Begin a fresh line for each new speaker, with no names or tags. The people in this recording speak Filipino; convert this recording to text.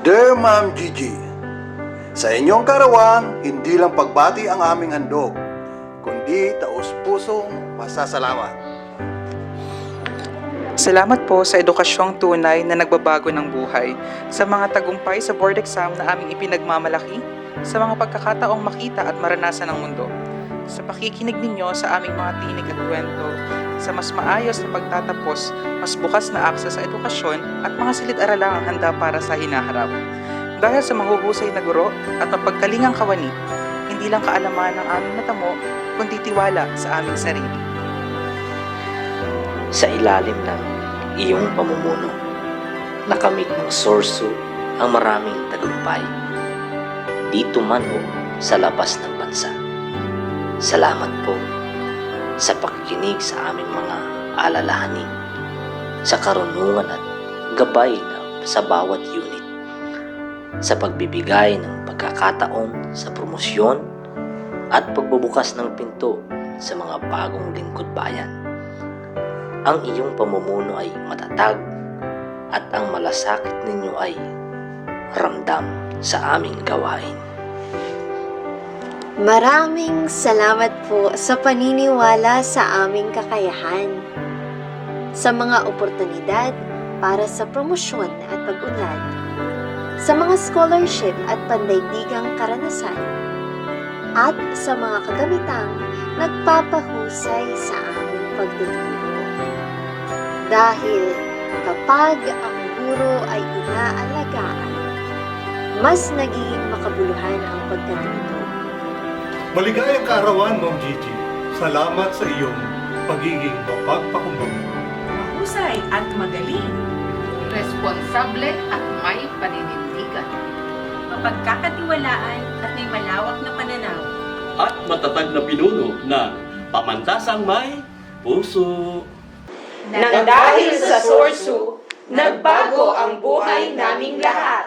Dear Ma'am Gigi, sa inyong karawang, hindi lang pagbati ang aming handog, kundi taus-pusong pasasalamat.
Salamat po sa edukasyong tunay na nagbabago ng buhay, sa mga tagumpay sa board exam na aming ipinagmamalaki, sa mga pagkakataong makita at maranasan ng mundo, sa pakikinig ninyo sa aming mga tinig at kwento, sa mas maayos na pagtatapos, mas bukas na akses sa edukasyon at mga silid-aralang handa para sa hinaharap. Dahil sa mahuhusay na guro at mapagkalingang kawani, hindi lang kaalaman ng aming natamo, kundi tiwala sa aming sarili.
Sa ilalim ng iyong pamumuno, nakamit ng Sorso ang maraming tagumpay, dito man o sa labas ng bansa. Salamat po sa pakikinig sa aming mga alalahanin, sa karunungan at gabay na sa bawat unit, sa pagbibigay ng pagkakataon sa promosyon at pagbubukas ng pinto sa mga bagong lingkod bayan. Ang iyong pamumuno ay matatag at ang malasakit ninyo ay ramdam sa aming gawain.
Maraming salamat po sa paniniwala sa aming kakayahan, sa mga oportunidad para sa promosyon at pag-unlad, sa mga scholarship at pandaigdigang karanasan, at sa mga kagamitang nagpapahusay sa aming pagtuturo. Dahil kapag ang guro ay inaalagaan, mas nagiging makabuluhan ang pagkatuto.
Maligayang kaarawan, Ma'am Gigi. Salamat sa iyong pagiging mapagpakumbaba.
Mahusay at magaling,
responsable at may paninindigan,
mapagkakatiwalaan at may malawak na pananaw,
at matatag na pinuno na pamandasang may puso.
Nang dahil sa Sorso, nagbago ang buhay naming lahat.